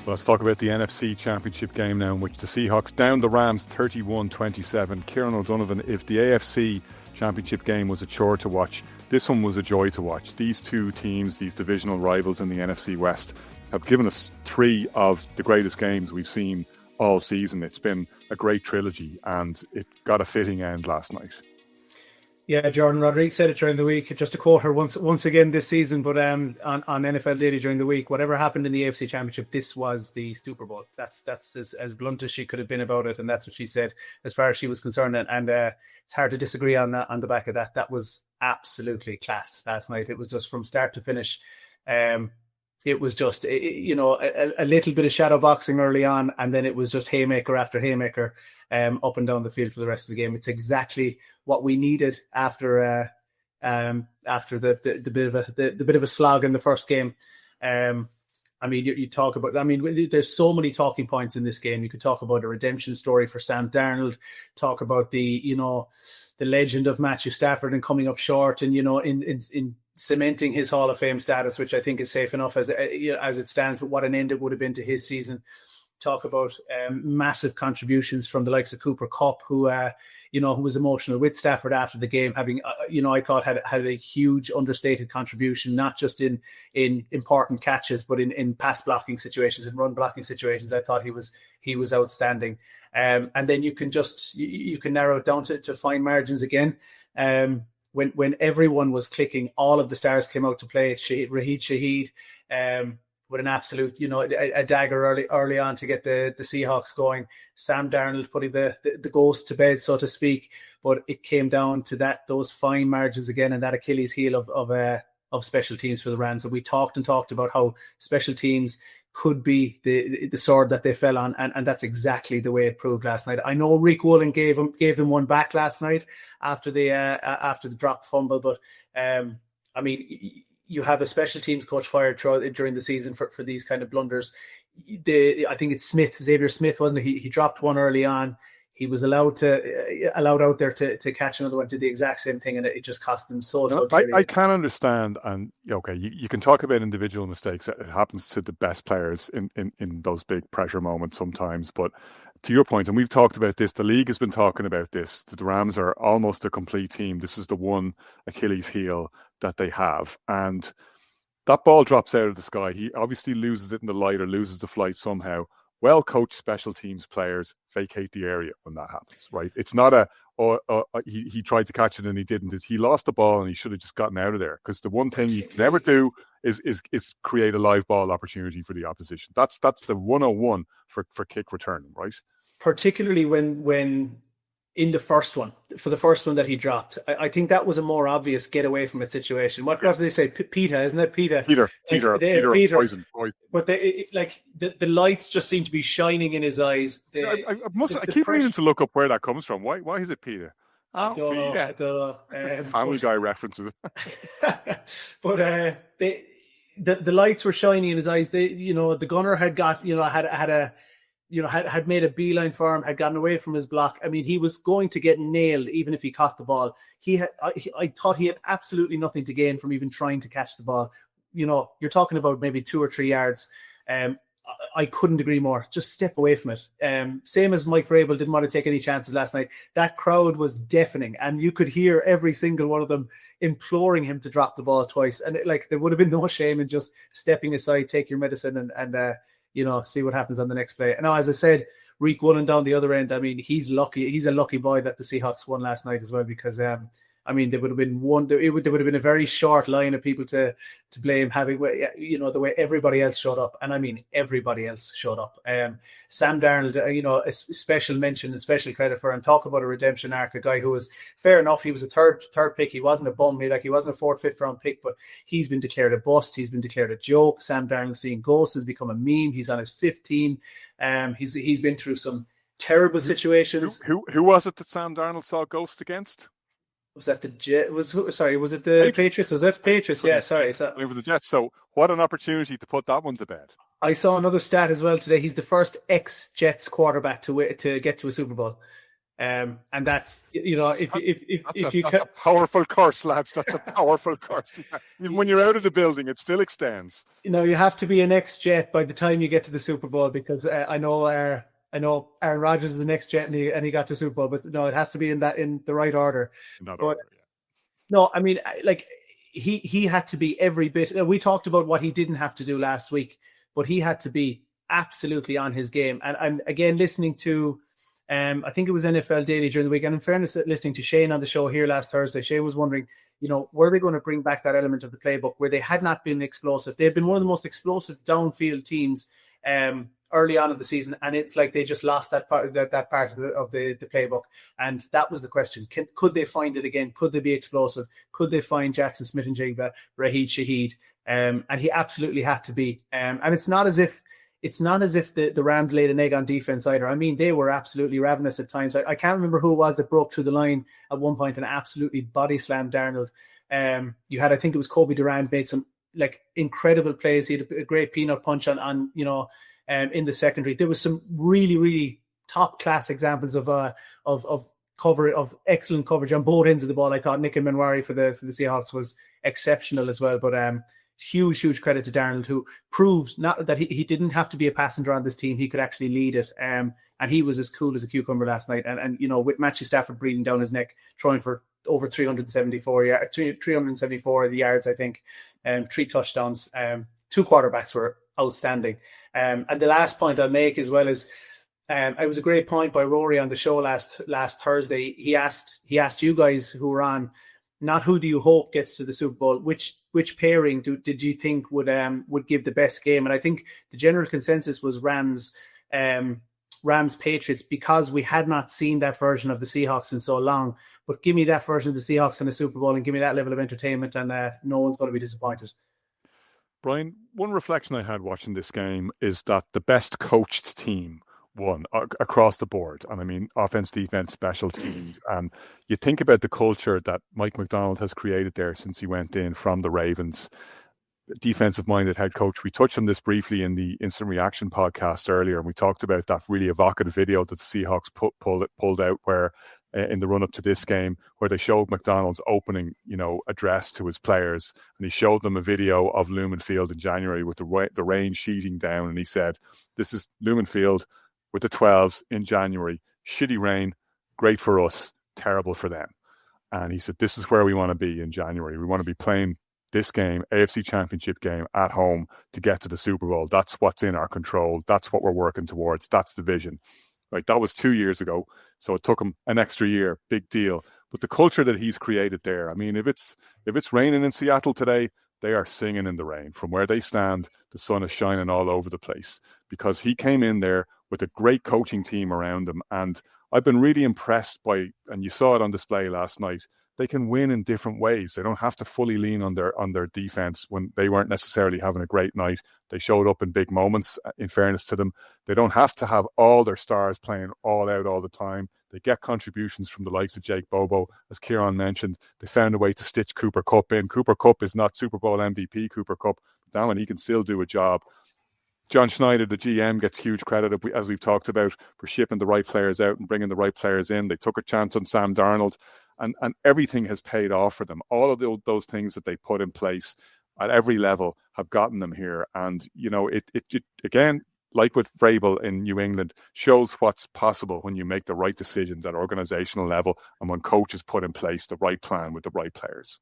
Well, let's talk about the NFC Championship game now, in which the Seahawks downed the Rams 31-27. Kieran O'Donovan, if the AFC Championship game was a chore to watch, this one was a joy to watch. These two teams, these divisional rivals in the NFC West, have given us three of the greatest games we've seen all season. It's been a great trilogy, and it got a fitting end last night. Yeah, Jordan Rodriguez said it during the week, just to quote her once again this season, but on NFL Daily during the week, whatever happened in the AFC Championship, this was the Super Bowl. That's as blunt as she could have been about it, and that's what she said as far as she was concerned. And it's hard to disagree on the back of that. That was absolutely class last night. It was just from start to finish. It was just, a little bit of shadow boxing early on, and then it was just haymaker after haymaker up and down the field for the rest of the game. It's exactly what we needed after the bit of a slog in the first game. You talk about, there's so many talking points in this game. You could talk about a redemption story for Sam Darnold, talk about the legend of Matthew Stafford and coming up short, and in cementing his Hall of Fame status, which I think is safe enough as it stands, but what an end it would have been to his season. Talk about massive contributions from the likes of Cooper Kupp, who was emotional with Stafford after the game, having, I thought had a huge understated contribution, not just in important catches, but in pass blocking situations, in run blocking situations. I thought he was outstanding. And then you can narrow it down to fine margins again. When everyone was clicking, all of the stars came out to play. Raheed Shaheed with an absolute, a dagger early on to get the Seahawks going. Sam Darnold putting the ghost to bed, so to speak. But it came down to those fine margins again, and that Achilles heel of special teams for the Rams. And we talked about how special teams could be the sword that they fell on, and that's exactly the way it proved last night. I know Rick Woolen gave them one back last night after the dropped fumble, but you have a special teams coach fired during the season for these kind of blunders. I think it's Xavier Smith, wasn't it? He dropped one early on. He was allowed out there to catch another one, did the exact same thing, and it just cost them so dearly. I can understand, and okay, you can talk about individual mistakes. It happens to the best players in those big pressure moments sometimes. But to your point, and we've talked about this, the league has been talking about this, the Rams are almost a complete team. This is the one Achilles heel that they have. And that ball drops out of the sky. He obviously loses it in the light or loses the flight somehow. Well-coached special teams players vacate the area when that happens, right? It's not he tried to catch it and he didn't. He lost the ball and he should have just gotten out of there, because the one thing you can never do is create a live ball opportunity for the opposition. That's the 101 for kick returning, right? Particularly when in the first one that he dropped, I think that was a more obvious get away from it situation. What do they say? PETA, isn't it? PETA. Peter. Poison. But the lights just seem to be shining in his eyes. I keep meaning to look up where that comes from. Why is it PETA? I don't know. Family Guy references. But the lights were shining in his eyes. The gunner had got had made a beeline for him, had gotten away from his block. I mean, he was going to get nailed even if he caught the ball. I thought he had absolutely nothing to gain from even trying to catch the ball. You're talking about maybe 2 or 3 yards. I couldn't agree more. Just step away from it. Same as Mike Vrabel didn't want to take any chances last night. That crowd was deafening, and you could hear every single one of them imploring him to drop the ball twice. And there would have been no shame in just stepping aside, take your medicine, and see what happens on the next play. And now, as I said, Rick Woolen down the other end, he's lucky. He's a lucky boy that the Seahawks won last night as well, because there would have been a very short line of people to blame, having, the way everybody else showed up. And everybody else showed up. Sam Darnold, a special mention and special credit for him. Talk about a redemption arc, a guy who was, fair enough, he was a third pick. He wasn't a bum. He wasn't a 4th, 5th round pick, but he's been declared a bust. He's been declared a joke. Sam Darnold seeing ghosts has become a meme. He's on his 5th team. He's been through some terrible situations. Who was it that Sam Darnold saw ghosts against? Was that the Jet? Was it the Patriots? Was it Patriots? Yeah, sorry. Over the Jets. So what an opportunity to put that one to bed. I saw another stat as well today. He's the first ex-Jets quarterback to get to a Super Bowl. And that's, if you that's a powerful curse, lads. That's a powerful curse. Even when you're out of the building, it still extends. You have to be an ex-Jet by the time you get to the Super Bowl, because I know Aaron Rodgers is an ex-Jet and he got to Super Bowl, but no, it has to be in the right order. No, I mean, like he had to be every bit. We talked about what he didn't have to do last week, but he had to be absolutely on his game. And again, listening to, I think it was NFL Daily during the week, and in fairness, listening to Shane on the show here last Thursday, Shane was wondering, were they going to bring back that element of the playbook where they had not been explosive? They had been one of the most explosive downfield teams early on in the season, and it's like they just lost that part of the playbook. And that was the question: could they find it again? Could they be explosive? Could they find Jackson Smith-Njigba, Raheed Shaheed? And he absolutely had to be. And it's not as if the Rams laid an egg on defense either. I mean, they were absolutely ravenous at times. I can't remember who it was that broke through the line at one point and absolutely body slammed Darnold. You had, I think it was Kobe Durant, made some like incredible plays. He had a great peanut punch on in the secondary. There was some really, really top class examples of excellent coverage on both ends of the ball. I thought Nick Manwari for the Seahawks was exceptional as well. But huge credit to Darnold, who proved not that he didn't have to be a passenger on this team. He could actually lead it. And he was as cool as a cucumber last night. And with Matthew Stafford breathing down his neck, throwing for over 374 yards, I think, 3 touchdowns. 2 quarterbacks were outstanding. And the last point I'll make as well is, it was a great point by Rory on the show last Thursday. He asked you guys who were on, not who do you hope gets to the Super Bowl, which pairing did you think would give the best game? And I think the general consensus was Rams Patriots, because we had not seen that version of the Seahawks in so long. But give me that version of the Seahawks in the Super Bowl and give me that level of entertainment, and no one's going to be disappointed. Brian, one reflection I had watching this game is that the best coached team won across the board. And I mean, offense, defense, special teams. And you think about the culture that Mike Macdonald has created there since he went in from the Ravens. Defensive-minded head coach. We touched on this briefly in the Instant Reaction podcast earlier, and we talked about that really evocative video that the Seahawks pulled out where in the run-up to this game, where they showed Macdonald's opening, address to his players, and he showed them a video of Lumen Field in January with the rain sheeting down, and he said, "This is Lumen Field with the 12s in January. Shitty rain, great for us, terrible for them." And he said, "This is where we want to be in January. We want to be playing this game, AFC Championship game, at home to get to the Super Bowl. That's what's in our control. That's what we're working towards. That's the vision." Right, that was 2 years ago, so it took him an extra year. Big deal. But the culture that he's created there, I mean, if it's raining in Seattle today, they are singing in the rain. From where they stand, the sun is shining all over the place, because he came in there with a great coaching team around him. And I've been really impressed by, and you saw it on display last night, they can win in different ways. They don't have to fully lean on their defense when they weren't necessarily having a great night. They showed up in big moments, in fairness to them. They don't have to have all their stars playing all out all the time. They get contributions from the likes of Jake Bobo. As Kieran mentioned, they found a way to stitch Cooper Kupp in. Cooper Kupp is not Super Bowl MVP Cooper Kupp. Damn it, he can still do a job. John Schneider, the GM, gets huge credit, as we've talked about, for shipping the right players out and bringing the right players in. They took a chance on Sam Darnold, and everything has paid off for them. All of those things that they put in place at every level have gotten them here. And, it again, like with Vrabel in New England, shows what's possible when you make the right decisions at organizational level and when coaches put in place the right plan with the right players.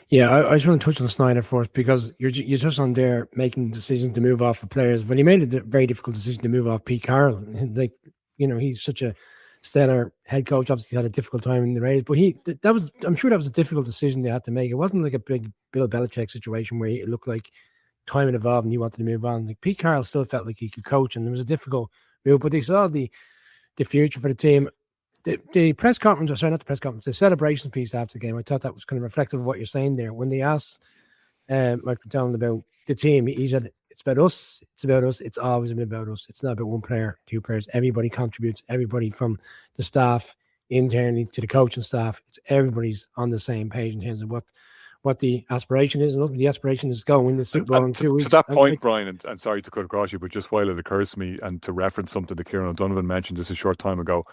Yeah, I just want to touch on Snyder first, because you're just on there making decisions to move off of players. Well, he made a very difficult decision to move off Pete Carroll. He's such a stellar head coach. Obviously, he had a difficult time in the Raiders, but I'm sure that was a difficult decision they had to make. It wasn't like a big Bill Belichick situation where it looked like time had evolved and he wanted to move on. Like, Pete Carroll still felt like he could coach, and it was a difficult move, but they saw the future for the team. The press conference, the celebrations piece after the game, I thought that was kind of reflective of what you're saying there. When they asked Mike Macdonald about the team, he said, "It's about us. It's about us. It's always been about us. It's not about one player, two players. Everybody contributes. Everybody from the staff internally to the coaching staff. It's everybody's on the same page in terms of what the aspiration is. And the aspiration is go win the Super Bowl in 2 weeks." To that point, Brian, and sorry to cut across you, but just while it occurs to me, and to reference something that Kieran O'Donovan mentioned just a short time ago,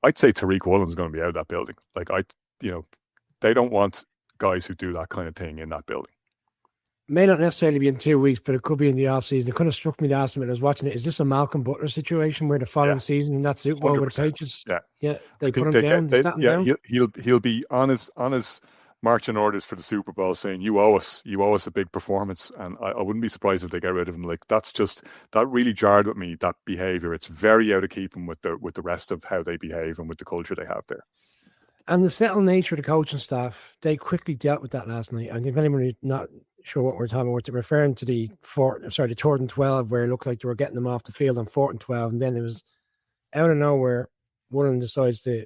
I'd say Tariq Woolen's going to be out of that building. Like they don't want guys who do that kind of thing in that building. May not necessarily be in 2 weeks, but it could be in the off season. It kind of struck me last time when I was watching it. Is this a Malcolm Butler situation where the following season in that Super Bowl with the Patriots? Yeah, they put him down. Down? He'll be on his marching orders for the Super Bowl, saying you owe us a big performance, and I wouldn't be surprised if they get rid of him. Like that really jarred with me, that behavior. It's very out of keeping with the rest of how they behave and with the culture they have there. And the settled nature of the coaching staff, they quickly dealt with that last night. I think if anyone is not sure what we're talking about, we're referring to the 3rd and 12, where it looked like they were getting them off the field on 4th and 12, and then it was out of nowhere, one of them decides to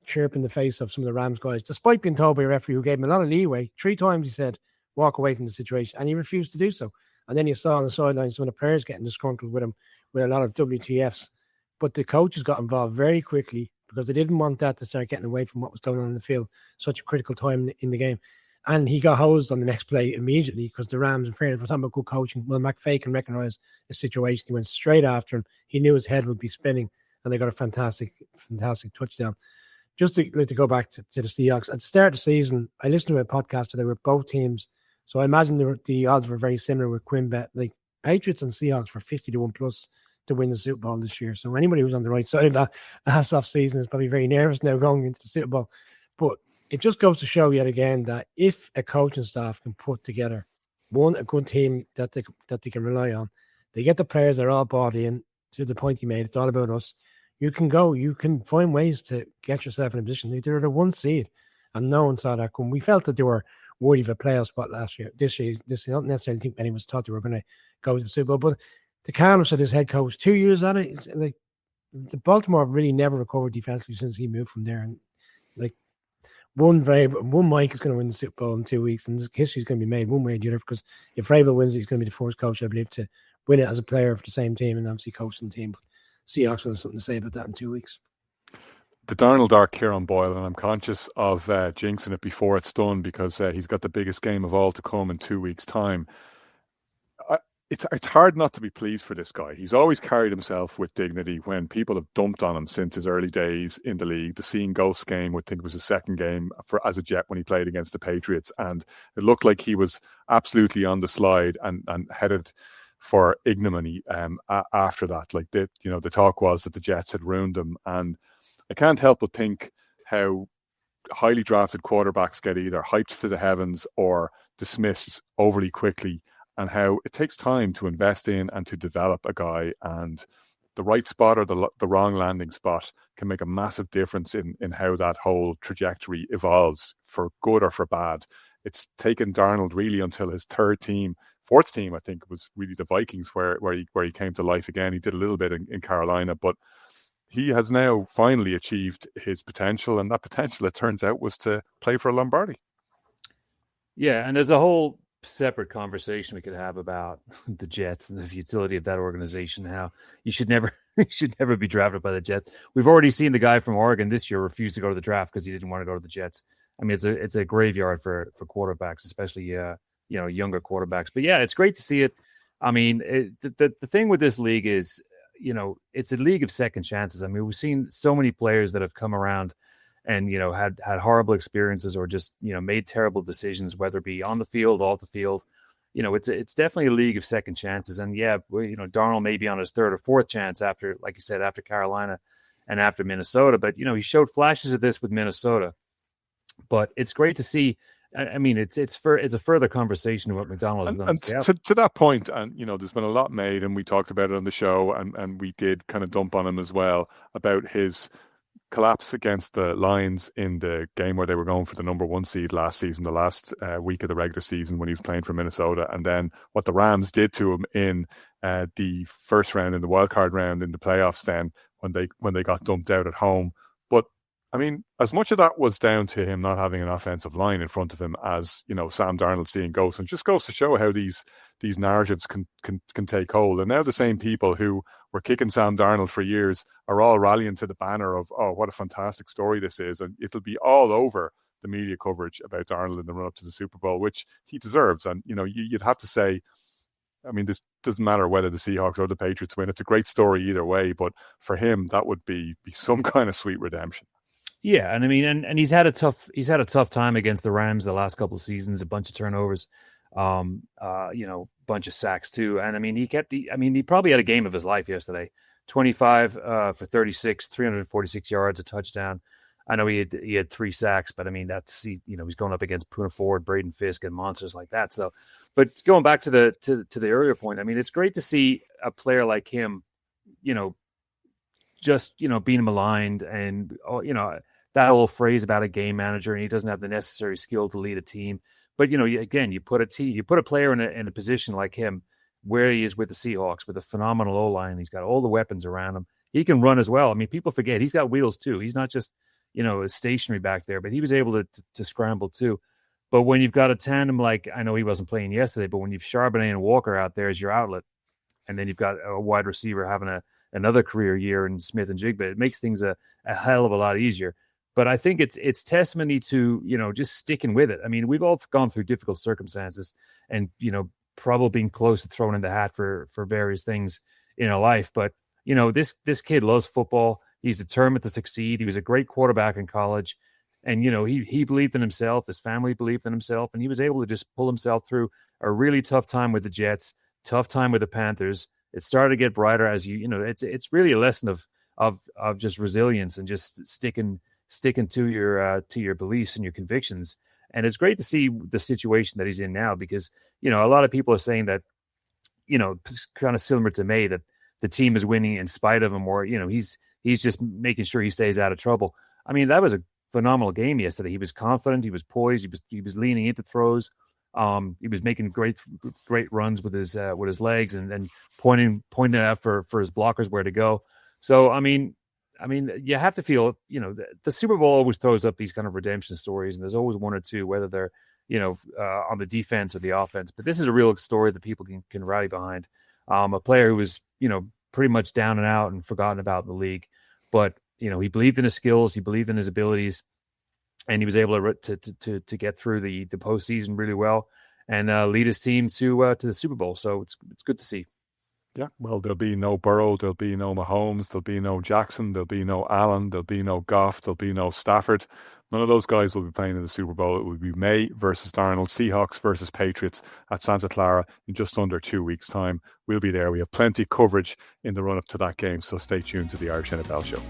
chirp in the face of some of the Rams guys, despite being told by a referee who gave him a lot of leeway. 3 times he said, walk away from the situation, and he refused to do so. And then you saw on the sidelines some of the players getting disgruntled with him with a lot of WTFs. But the coaches got involved very quickly because they didn't want that to start getting away from what was going on in the field, such a critical time in the game. And he got hosed on the next play immediately because the Rams, in fairness, we're talking about good coaching. Well, McVay can recognize the situation. He went straight after him. He knew his head would be spinning, and they got a fantastic touchdown. Just to go back to the Seahawks, at the start of the season, I listened to a podcast today with both teams. So I imagine the odds were very similar with QuinnBet. Like Patriots and Seahawks were 50-1 plus to win the Super Bowl this year. So anybody who's on the right side of that last off season is probably very nervous now going into the Super Bowl. But it just goes to show yet again that if a coaching staff can put together a good team that they can rely on, they get the players that are all bought in. To the point he made, it's all about us. You can find ways to get yourself in a position. They're the 1 seed, and no one saw that come. We felt that they were worthy of a playoff spot last year. This year, I don't necessarily think anyone thought they were going to go to the Super Bowl, but the calmness of his head coach, 2 years at it, like the Baltimore have really never recovered defensively since he moved from there. And like one Mike is going to win the Super Bowl in 2 weeks, and history is going to be made one way or the other. Because if Vrabel wins, he's going to be the first coach, I believe, to win it as a player for the same team and obviously coaching the team. But Seahawks will have something to say about that in 2 weeks. The Darnold arc here on Boyle, and I'm conscious of jinxing it before it's done because he's got the biggest game of all to come in 2 weeks' time. It's hard not to be pleased for this guy. He's always carried himself with dignity when people have dumped on him since his early days in the league. The Seeing Ghosts game, I think, was his second game as a Jet when he played against the Patriots, and it looked like he was absolutely on the slide and headed for ignominy after that. Like the talk was that the Jets had ruined him, and I can't help but think how highly drafted quarterbacks get either hyped to the heavens or dismissed overly quickly, and how it takes time to invest in and to develop a guy, and the right spot or the wrong landing spot can make a massive difference in how that whole trajectory evolves, for good or for bad. It's taken Darnold really until his fourth team, I think, was really the Vikings, where he came to life again. He did a little bit in Carolina, but he has now finally achieved his potential, and that potential, it turns out, was to play for Lombardi. Yeah, and there's a whole separate conversation we could have about the Jets and the futility of that organization. How you should never be drafted by the Jets. We've already seen the guy from Oregon this year refuse to go to the draft because he didn't want to go to the Jets. I mean, it's a graveyard for quarterbacks, especially younger quarterbacks. But yeah, it's great to see it. I mean, the thing with this league is, it's a league of second chances. I mean, we've seen so many players that have come around and, had horrible experiences or just, made terrible decisions, whether it be on the field, off the field. It's definitely a league of second chances. And yeah, Darnold may be on his third or fourth chance after, like you said, after Carolina and after Minnesota. But, he showed flashes of this with Minnesota. But it's great to see. I mean, it's a further conversation of what Macdonald has done. And to that point, and there's been a lot made, and we talked about it on the show, and we did kind of dump on him as well about his collapse against the Lions in the game where they were going for the number 1 seed last season, the last week of the regular season when he was playing for Minnesota, and then what the Rams did to him in the first round, in the wildcard round in the playoffs, then when they got dumped out at home. But I mean, as much of that was down to him not having an offensive line in front of him as, Sam Darnold seeing ghosts, and just goes to show how these narratives can take hold. And now the same people who were kicking Sam Darnold for years are all rallying to the banner of, oh, what a fantastic story this is. And it'll be all over the media coverage about Darnold in the run up to the Super Bowl, which he deserves. And, you'd have to say I mean, this doesn't matter whether the Seahawks or the Patriots win. It's a great story either way, but for him, that would be some kind of sweet redemption. Yeah, and I mean, and he's had a tough time against the Rams the last couple of seasons, a bunch of turnovers, bunch of sacks too. And I mean, he probably had a game of his life yesterday. 25 for 36, 346 yards, a touchdown. I know he had 3 sacks, but I mean, he's going up against Poona Ford, Braden Fisk, and monsters like that. So, but going back to the earlier point, I mean, it's great to see a player like him, just being maligned, and that whole phrase about a game manager, and he doesn't have the necessary skill to lead a team. But you put a player in a position like him, where he is with the Seahawks, with a phenomenal O-line. He's got all the weapons around him. He can run as well. I mean, people forget he's got wheels too. He's not just stationary back there, but he was able to scramble too. But when you've got a tandem like, I know he wasn't playing yesterday, but when you've Charbonnet and Walker out there as your outlet, and then you've got a wide receiver having another career year in Smith and Jigba, it makes things a hell of a lot easier. But I think it's testimony to, just sticking with it. I mean, we've all gone through difficult circumstances and, probably being close to throwing in the hat for various things in our life. But, this kid loves football. He's determined to succeed. He was a great quarterback in college. And, he believed in himself. His family believed in himself. And he was able to just pull himself through a really tough time with the Jets, tough time with the Panthers. It started to get brighter as it's really a lesson of just resilience and just sticking to your beliefs and your convictions. And it's great to see the situation that he's in now, because, a lot of people are saying that, kind of similar to May, that the team is winning in spite of him, or, he's just making sure he stays out of trouble. I mean, that was a phenomenal game yesterday. He was confident. He was poised. He was leaning into throws. He was making great runs with his legs, and pointing out for his blockers where to go. So, I mean, you have to feel, the Super Bowl always throws up these kind of redemption stories, and there's always one or two, whether they're, on the defense or the offense. But this is a real story that people can rally behind. A player who was, pretty much down and out and forgotten about in the league, but he believed in his skills, he believed in his abilities, and he was able to get through the postseason really well and lead his team to the Super Bowl. So it's good to see. Yeah, well, there'll be no Burrow, there'll be no Mahomes, there'll be no Jackson, there'll be no Allen, there'll be no Goff, there'll be no Stafford. None of those guys will be playing in the Super Bowl. It will be May versus Darnold, Seahawks versus Patriots at Santa Clara in just under 2 weeks' time. We'll be there. We have plenty of coverage in the run-up to that game, so stay tuned to the Irish NFL Show.